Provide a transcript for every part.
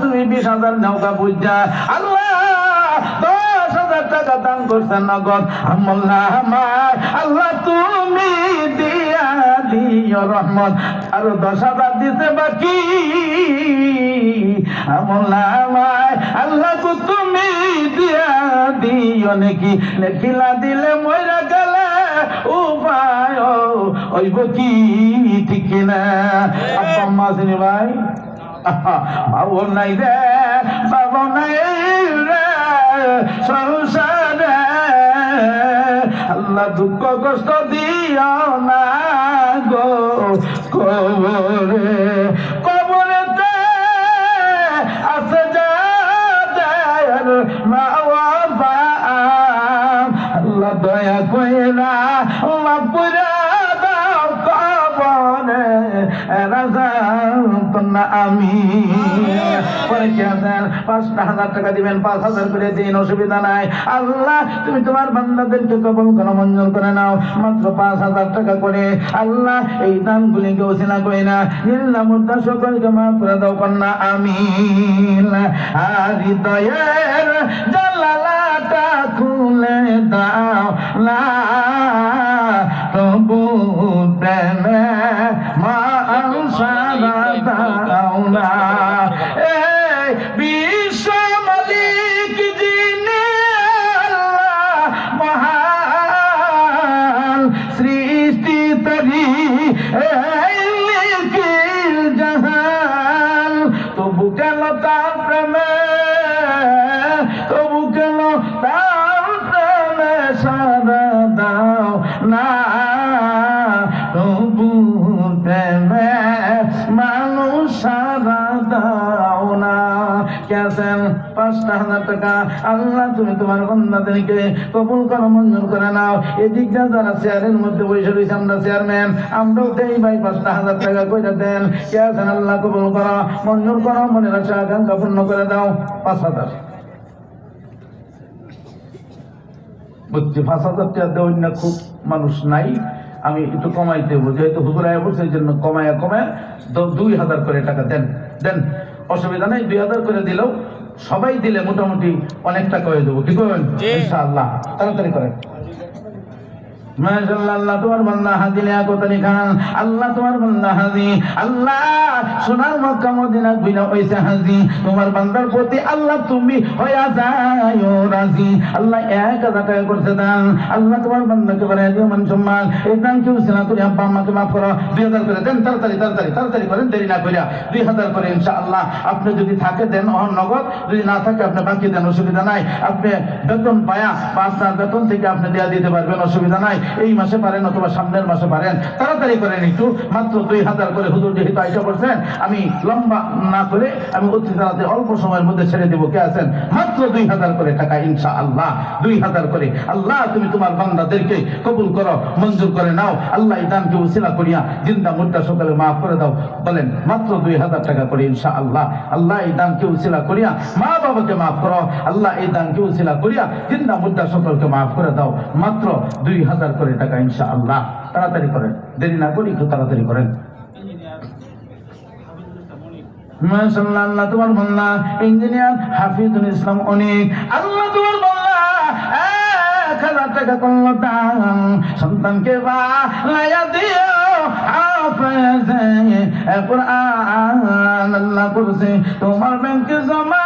তুমি 20,000 নৌকা বুঝা আল্লাহ 10,000 টাকা দান করছেন নগদ আমল্লাহ আমার আল্লাহ তুমি দিয়া দিও রহমত আরো 10,000 দিতে বাকি আমল্লাহ আমার আল্লাহ তুমি দিয়া দিও নাকি নেকিলা দিলে মইরা গেলে উপায় হইব কি ঠিক না আব্বা আম্মা আছেন ভাই বাবু নাই রে বাবু নাই রে সংসারে আল্লাহ দুঃখ কষ্ট দিও না গো কবরে কবরেতে আছে যাদের মাওয়া আল্লাহ দয়া কইরা মাফ কইরা দাও কবরে রাজা না আমি পরে কি আছেন 5,000 টাকা দিবেন 5,000 করে দিন অসুবিধা নাই আল্লাহ তুমি তোমার বান্দাদেরকে কবুল করো মঞ্জুর করে নাও মাত্র 5,000 টাকা করে আল্লাহ এই দানগুলিকে ওসিলা করে না নিল্লা মুদ্রা সকলকে মাফ করে দাও কন্যা আমিন আর হৃদয়ের জানালাটা খুলে দাও না প্রভু প্রেমে সারা দাও না এই বিশ্ব মালিক যিনি আল্লাহ মহান সৃষ্টি তরি এই নিখিল জাহান তবু কেন তার প্রেমে তবু কেন তার প্রেমে সারা দাও না তবু প্রেমে মানুষ সারা দাও না কেছেন 5,000 টাকা আল্লাহ তুমি তোমার বান্দাদেরকে কবুল করো মঞ্জুর করে নাও এদিক যারা চেয়ারের মধ্যে বসে রয়েছে আমরা চেয়ারম্যান আমরাও দেই ভাই 5,000 টাকা করে দেন কেছেন আল্লাহ কবুল করো মঞ্জুর করো মনের আশা আকাঙ্ক্ষা পূর্ণ করে দাও 5,000 বুঝছি 5,000 টাকা দেওয়ার না খুব মানুষ নাই আমি একটু কমাইতে দেবো যেহেতু হুজুর আয়া বলছে এই জন্য কমায় 2,000 করে টাকা দেন দেন অসুবিধা নেই 2,000 করে দিলেও সবাই দিলে মোটামুটি অনেক টাকা হয়ে দেবো কি করবেন ইনশাআল্লাহ তাড়াতাড়ি করেন মাশাআল্লাহ আল্লাহ তোমার বান্দা হাজি লিয়াকত খান আল্লাহ তোমার বান্দা হাজি আল্লাহ সোনার মক্কা মদিনা ঘুরে হইছে হাজি তোমার বান্দার প্রতি আল্লাহ তুমি হইয়া যাও রাজি আল্লাহ 1,000 টাকা করছে দান আল্লাহ তোমার বান্দাকে বাড়ায় দিও মান সম্মান এই দান কি উসিলা করে আব্বা আম্মাকে maaf করো 2,000 করে দেন তাড়াতাড়ি করেন দেরি না কইরা 2,000 করে ইনশাআল্লাহ আপনি যদি থাকে দেন নগদ যদি না থাকে আপনি বাকি দেন অসুবিধা নাই আপনি বেতন পায়া 5,000 বেতন থেকে আপনি দেয়া দিতে পারবেন অসুবিধা নাই এই মাসে পারেন অথবা সামনের মাসে পারেন তাড়াতাড়ি করেন একটু মাত্র 2,000 করে হুজুর যেহেতু আইসা করছেন আমি লম্বা না করে আমি অতি তাড়াতাড়ি অল্প সময়ের মধ্যে ছেড়ে দেবো কে আছেন মাত্র 2,000 করে টাকা ইনশাআল্লাহ 2,000 করে আল্লাহ তুমি তোমার বান্দাদেরকে কবুল করো মঞ্জুর করে নাও আল্লাহ এই দানকে উসিলা করিয়া জিন্দা মুর্দা সকলে মাফ করে দাও বলেন মাত্র 2,000 টাকা করে ইনশাআল্লাহ আল্লাহ এই দানকে উসিলা করিয়া মা বাবাকে মাফ করো আল্লাহ এই দানকে উসিলা করিয়া জিন্দা মুর্দা সকলকে মাফ করে দাও মাত্র 2,000 করে টাকা ইনশাআল্লাহ তাড়াতাড়ি করেন দেরি না করি একটু তাড়াতাড়ি করেন মাশাআল্লাহ আল্লাহ তোমার বান্দা ইঞ্জিনিয়ার হাফিজুল ইসলাম অনেক আল্লাহ তোমার বান্দা 1,000 টাকা করলো দান সন্তানকে বানায়া দিও হাফেজে কুরআন আল্লাহ করছে তোমার ব্যাংকে জমা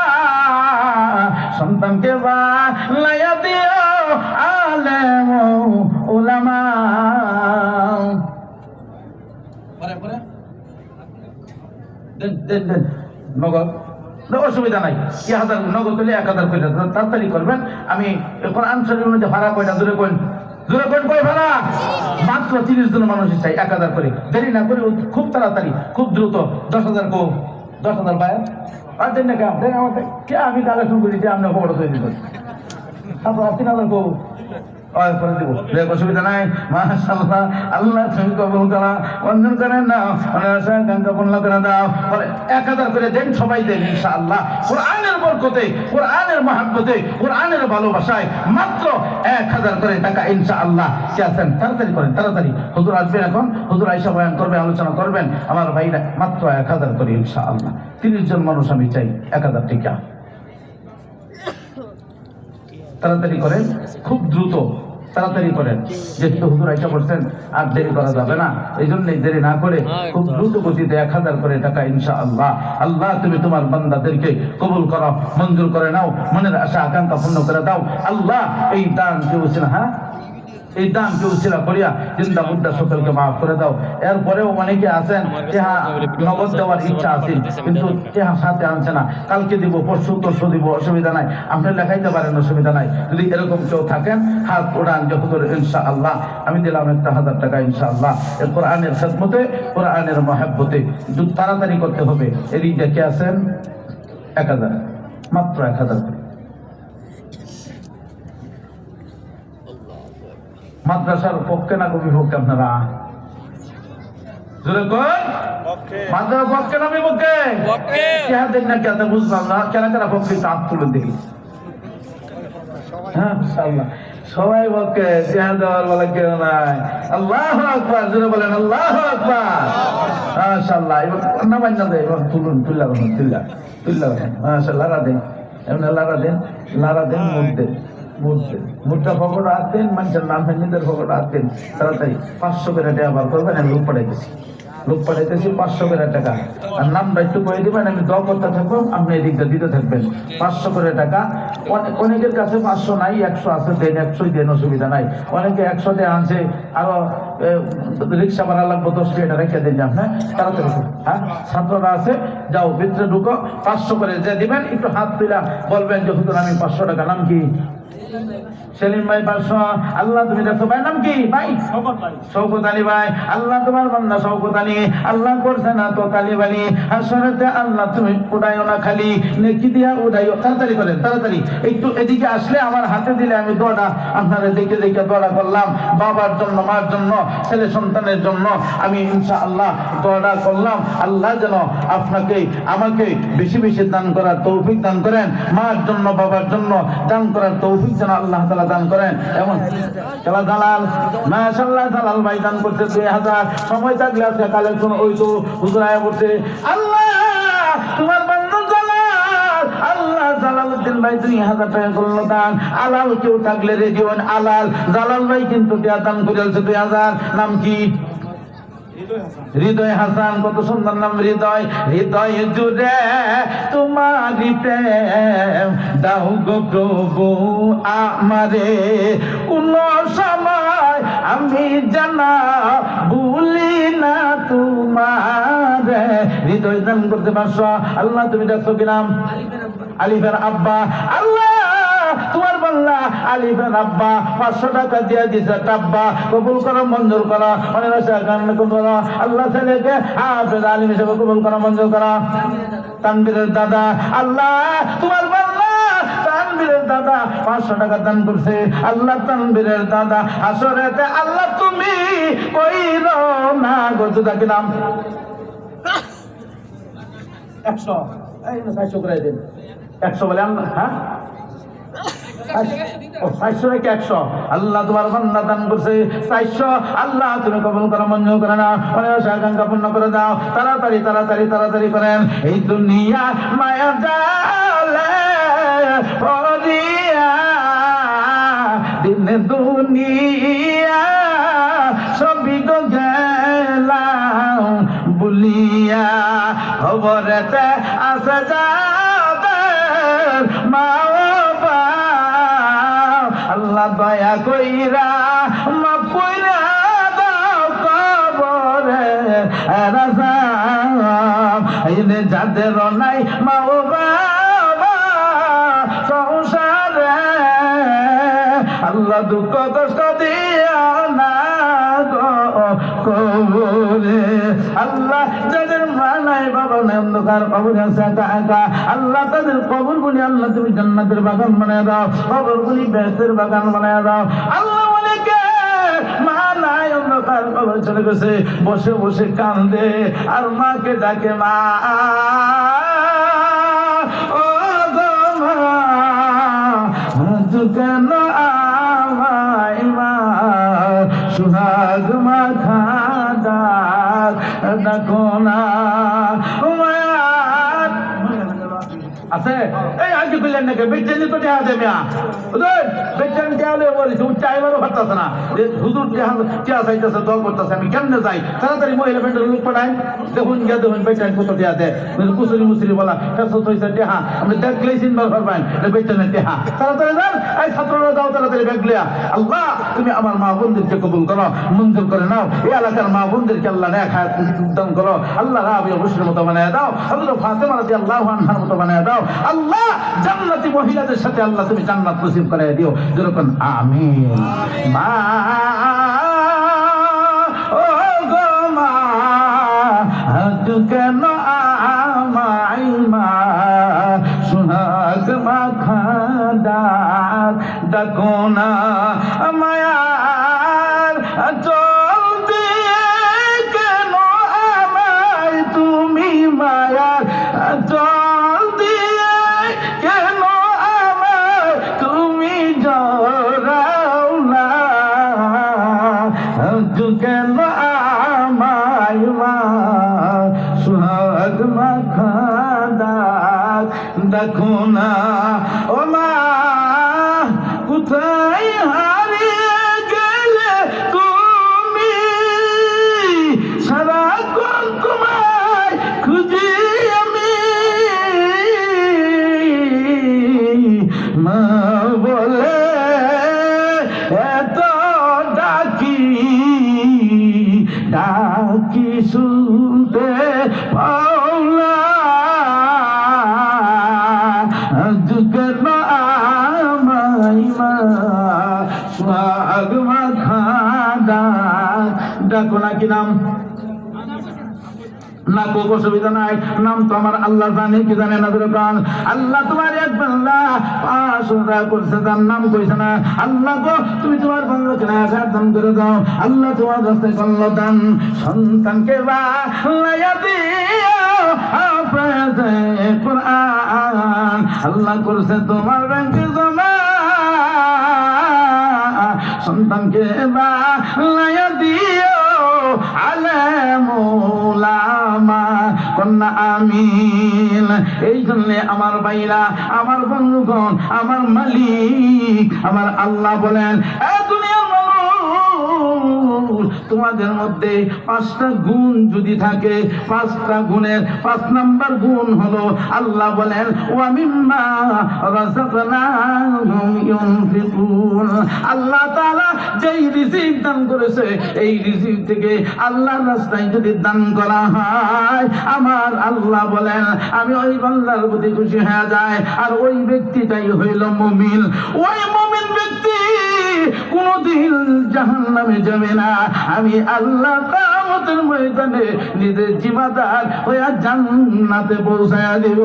সন্তানকে বানায়া দিও আলেম উলামা পরে দেন নগদ অসুবিধা নাই 1,000 নগদ করলে 1,000 করে তাড়াতাড়ি করবেন আমি এখন আনসারের মধ্যে ভাড়া কয়টা দূরে কই কই ভাড়া মাত্র 30 জন মানুষ চাই 1,000 করে দেরি না করে খুব তাড়াতাড়ি খুব দ্রুত 10,000 কো 10,000 ভাই আর দেন না কাম দেন আমাকে কে আমি কালেকশন করি যে আমরা খবর করে দিই আপনার 3,000 কো করে দিব, অসুবিধা নাই। মাশাআল্লাহ, আল্লাহ তুমি কবুল করা, বন্ধন করে নাও, আশা আকাঙ্ক্ষা পূর্ণ করে দাও। 1000 করে দেন, সবাই দেন ইনশাআল্লাহ। কোরআনের বরকতে, কোরআনের মহব্বতে, কোরআনের ভালোবাসায় মাত্র 1000 করে টাকা ইনশাআল্লাহ। কে আছেন তাড়াতাড়ি করেন, তাড়াতাড়ি। হুজুর আসবেন এখন, হুজুর আয়েশা বয়ান করবে, আলোচনা করবেন। আমার ভাইরা মাত্র 1000 করে ইনশাআল্লাহ। 30 জন মানুষ আমি চাই, 1000 টাকা। তাড়াতাড়ি করেন, খুব দ্রুত তাড়াতাড়ি করেন, যেহেতু হুজুর আয়েশা বলছেন আর দেরি করা যাবে না, এই জন্যই দেরি না করে খুব দ্রুত গতিতে 1000 করে টাকা ইনশাআল্লাহ। আল্লাহ তুমি তোমার বান্দাদেরকে কবুল করো, মঞ্জুর করে নাও, মনের আশা আকাঙ্ক্ষা পূর্ণ করে দাও। আল্লাহ এই দান কেউ ছিল, হ্যাঁ এই দান কেউ ছিল করিয়া চিন্তা মুদ্রা সকলকে মাফ করে দাও। এরপরেও অনেকে আছেন যাহা নগদ দেওয়ার ইচ্ছা আছে, কিন্তু যাহা সাথে আনছে না, কালকে দিব, পরশু তরশু দিব, অসুবিধা নাই, আপনি লেখাইতে পারেন, অসুবিধা নাই। যদি এরকম কেউ থাকেন হাত উড়ান, যত করে ইনশাআল্লাহ আমি দিলাম 1000 টাকা ইনশাআল্লাহ। এর কোরআনের খেদমতে, কোরআনের মহব্বতে তাড়াতাড়ি করতে হবে। এদিক দেখে আছেন 1000, মাত্র 1000 করে। মাদ্রাসার পক্ষে না বিপক্ষে আপনারা? মাদ্রাসার পক্ষে না বিপক্ষে? কেন দেখ না, কেন বুঝলাম না, কেন কেন পক্ষে চাপ তুলে দেখি। হ্যাঁ সবাই পক্ষে, চেহারা দেওয়ার বলে কেউ নাই। আল্লাহু আকবার, জোরে বলেন আল্লাহু আকবার। মাশাআল্লাহ, এবার নামাজ না দেয়, এবার তুলুন, তুল্লা রাখুন, তুল্লা তুল্লা রাখুন। মাশাআল্লাহ, লারা দেন, এমনি লারা দেন, লারা দেন, মুখ দেন, মুখটা ফকট আতেন, মানুষের নাম নিজেদের ফকট আতেন। তাড়াতাড়ি 500 করে টাকা বার করবেন, আমি লোক পাঠাইতেছি, লোক পাঠাইতেছি 500 করে টাকা। আর নামটা একটু কয়ে দিবেন, আমি দোয়া করতে থাকবো, আপনি এদিকটা দিতে থাকবেন। 500 করে টাকা। অনেকের কাছে 500 নাই, 100 আছে, দেন 100 দেন, অসুবিধা নাই। অনেকে 100 দিয়ে আনছে, আরো রিক্সা ভাড়া লাগবো 10 টাকা রেখে দিন আপনার। তাড়াতাড়ি, হ্যাঁ ছাত্ররা আছে, যাও ভিতরে ঢুকো, 500 করে যে দিবেন একটু হাত তুলা বলবেন যে হুজুর আমি 500 টাকা। নাম কি? সেলিম ভাই 500। আল্লাহ তুমি দেখো ভাই, নাম কি ভাই? শওকত আলী ভাই। আল্লাহ তোমার বান্দা শওকত আলী, আল্লাহ করছে না তো কালী বাড়ি, হাসরেতে আল্লাহ তুমি উড়াইও না খালি, নেকি দিয়া উড়াইও। তাড়াতাড়ি করেন, তাড়াতাড়ি একটু এদিকে আসলে আমার হাতে দিলে আমি দোয়াটা আপনারা দেখে দেখে দোয়াটা করলাম। বাবার জন্য, মার জন্য, ছেলে সন্তানের জন্য আমি ইনশাআল্লাহ দোয়াটা করলাম। আল্লাহ যেন আপনাকে আমাকে বেশি বেশি দান করার তৌফিক দান করেন। মার জন্য, বাবার জন্য দান করার তৌফিক যেন আল্লাহ তাআলা দান করেন। এমন খেলা দালাল, মাশাআল্লাহ, দালাল ভাই দান করছে 2000। সময় থাকলে আজকে কালেকশন ওই তো হুজুর আয়া বলছে, আল্লাহ তোমার বান্দা জালাল, আল্লাহ জালালউদ্দিন ভাই 2000 টাকা করলো দান। আলাল কেউ থাকলে রেডিও আলাল, জালাল ভাই কিন্তু দান করেছে 2000। নাম কি? হৃদয় হাসান। কত সুন্দর নাম, হৃদয়। হৃদয় জুড়ে তোমারি প্রেম দাও গো প্রভু আমারে, কোন সময় আমি জানা ভুলি না তোমারে। হৃদয় দান করতে পারছো। আল্লাহ তুমি দেখছো কি নাম? আলিফের আব্বা। আল্লাহ তোমার বাংলা আলিফের আব্বা 500 টাকা দিয়ে দিছে, টাব্বা কবুল করো, মঞ্জুর করো, অনেক আশা কামনা করো। আল্লাহ ছেলেকে হাফেজ আলিম হিসেবে কবুল করো, মঞ্জুর করো। তানবীরের দাদা, আল্লাহ তোমার বাংলা তানবীরের দাদা 500 টাকা দান করছে। আল্লাহ তানবীরের দাদা হাসরেতে আল্লাহ তুমি কইরো না গো। জুদা কি নাম? 100। এই না 400 করে দেন। 100 বলে আল্লাহ, হ্যাঁ 400। আল্লাহ তোমার বান্দা দান করছে 400। আল্লাহ তুমি কবুল করো, মঞ্জুর করে নাও, অনেক আশা আকাঙ্ক্ষা পূর্ণ করে দাও। তাড়াতাড়ি তাড়াতাড়ি তাড়াতাড়ি করেন। এই দুনিয়া মায়া জালে পড়িয়া, দিনে দুনিয়া সবই গো গেলাম বলিয়া, খবরেতে আসে যাবে মা আল্লাহ দয়া কইরা মাফ কইরা দাও কবরে রাজাম। এইনে যাদের নাই মা ও বাবা সংসারে, আল্লাহ দুঃখ কষ্ট দিয়া না গো কবরে। আল্লাহ যাদের মানা নাই, বাবা নাই, অন্ধকার কবরে আছে একা একা। আল্লাহ তাদের কবরগুলি আল্লাহ তুমি জান্নাতের বাগান বানায় দাও, কবরগুলি বেহেশতের বাগান বানায় দাও। আল্লাহ অনেকে মা নাই, অন্ধকার কবরে চলে গেছে, বসে বসে কান্দে আর মাকে ডাকে, মা ও গো মা, কেন আমায় মা সুহাগ মাখা ডাক ডাকো না আছে। এই আগে কইলেন নাকি বেচানি তো দেয়া দেবে বেচানি দেওয়ালে বলেছে উচ্চ এবারও পারতেছে না, হুজুর টিয়া চাইতেছে, দল করতেছে, আমি কেমনে যাই? তাড়াতাড়ি মহিলা পেটের লোক পাঠাই, দেখুন গিয়া দেখুন বেচানি কত দেয়া দেয়, কুচুরি মুচুরি বলা হয়েছে টেহা, আপনি দেখলেই চিনবার পারবেন বেচানি টেহা। তাড়াতাড়ি যান, এই ছাত্ররা যাও তাড়াতাড়ি ব্যাগ লিয়া। আল্লাহ তুমি আমার মা বোনদেরকে কবুল করো, মঞ্জুর করে নাও। এই এলাকার মা বোনদেরকে আল্লাহ নেক হায়াত দান করো। আল্লাহ রাবিয়া বসির মতো বানায় দাও, হযরত ফাতেমা রাদিয়াল্লাহু আনহার মতো বানায় দাও। আল্লাহ জান্নাতি মহিলাদের সাথে আল্লাহ তুমি জান্নাত নসিব করে দিও, যেরকম আমিন। মা ও গো মা, কেন আমায় মা সুহাগ মাখা ডাক ডাকো না মায়ার চল দিয়ে, কেন আমায় তুমি মায়ার চল দিয়ে, কেন আমায় তুমি জড়াও না, কেন আমায় মা সুহাগ মাখা ডাক ডাকো না ও মা, কোথায় হারিয়ে গেলে তুমি, সারাক্ষণ তোমায় খুঁজি আমি, মা বলে এত ডাকি ডাকি শুনতে পাও না, কেন আমায় মা সুহাগ মাখা ডাক ডাকো না। কি নাম? না কোক অসুবিধা নাই, নাম তো আমার আল্লাহ জানে, কি জানে না? দরকার আল্লাহ তোমার এক বান্দা 500 টাকা করছে, তার নাম কইছে না। আল্লাহ গো তুমি তোমার বান্দাকে আঘাত দান করে দাও। আল্লাহ তোমার রাস্তায় করলো দান, সন্তানকে বানাইয়া দিও হাফেজে কোরআন। আল্লাহ করছে তোমার ব্যাংকে জমা, সন্তানকে বানাইয়া দিও আলেম উলামা, কন্যা আমিন। এই জন্য আমার ভাইরা, আমার বন্ধুগণ, আমার মালিক, আমার আল্লাহ বলেন, এ দুনিয়ার মানুষ, তোমাদের মধ্যে 5টা গুণ যদি থাকে, 5টা গুণের 5 নাম্বার গুণ হলো আল্লাহ বলেন ওয়া মিম্মা রাযাকনাহুম ইউনফিকুন। আল্লাহ তাআলা যেই রিজিক দান করেছে, এই রিজিক থেকে আল্লাহর রাস্তায় যদি দান করা হয়, আমার আল্লাহ বলেন আমি ওই বান্দার প্রতি খুশি হয়ে যায়, আর ওই ব্যক্তিটাই হইল মুমিন। ওই মুমিন ব্যক্তি কোনদিন জাহান্নামে যাবে না। আমি আল্লাহ কিয়ামতের ময়দানে নিজের জিম্মাদার হয়ে জান্নাতে পৌঁছায়া দিব।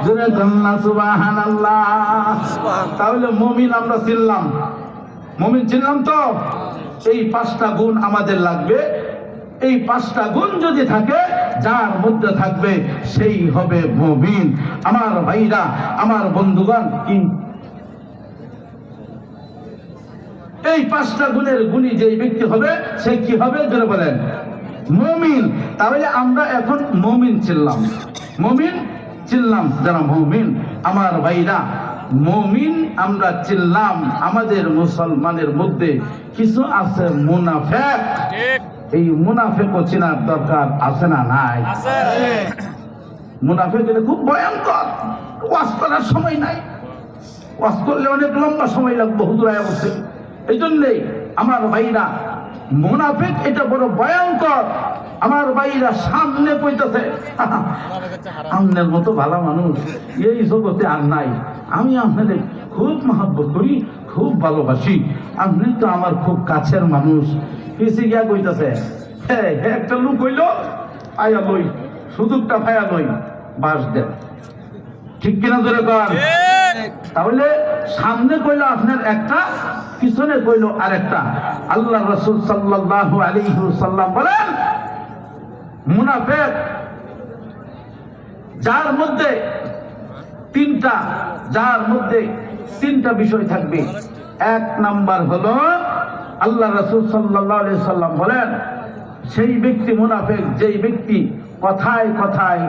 জোরে কন্না সুবহানাল্লাহ। তাহলে মুমিন আমরা চিনলাম, মুমিন চিনলাম তো। এই 5টা গুণ আমাদের লাগবে। এই 5টা গুণ যদি থাকে, যার মধ্যে থাকবে সেই হবে মুমিন। আমার ভাইরা, আমার বন্ধুগণ, কি এই 5টা গুণের গুণী যেই ব্যক্তি হবে, সে কি হবে জোরে বলেন? মুমিন। তাহলে আমরা এখন মুমিন চিনলাম, মুমিন চিনলাম যারা মুমিন। আমার ভাইরা, মুমিন আমরা চিনলাম। আমাদের মুসলমানের মধ্যে কিছু আছে মুনাফিক। এই মুনাফিকও চেনার দরকার আছে না? নাই? মুনাফিক এটা খুব ভয়ঙ্কর। ওয়াজ করার সময় নাই, ওয়াজ করলে অনেক লম্বা সময় লাগবে, হুজুর আয়া বলছে। এই জন্যেই আমার ভাইরা, মুনাফিক এটা বড় ভয়ঙ্কর। আমার ভাইরা সামনে কইতেছে, আপনার মতো ভালো মানুষ এই জগতে আর নাই। আমি আপনাদের খুব মহব্বত করি, খুব ভালোবাসি, আপনি তো আমার খুব কাছের মানুষ। পিছিয়ে গিয়া কইতেছে, একটা লোক হইল পায়া লই, সুযোগটা পায়া লই, বাস দেন। ঠিক কিনা জোরে কর? তাহলে সামনে কইলো আপনার একটা, পিছনে কইলো আরেকটা। আল্লাহ রাসূল সাল্লাল্লাহু আলাইহি ওয়াসাল্লাম বলেন, মুনাফিক যার মধ্যে তিনটা বিষয় থাকবে। এক নাম্বার হলো, আল্লাহ রাসূল সাল্লাল্লাহু আলাইহি ওয়াসাল্লাম বলেন, সেই ব্যক্তি মুনাফিক যেই ব্যক্তি কথায় কথায়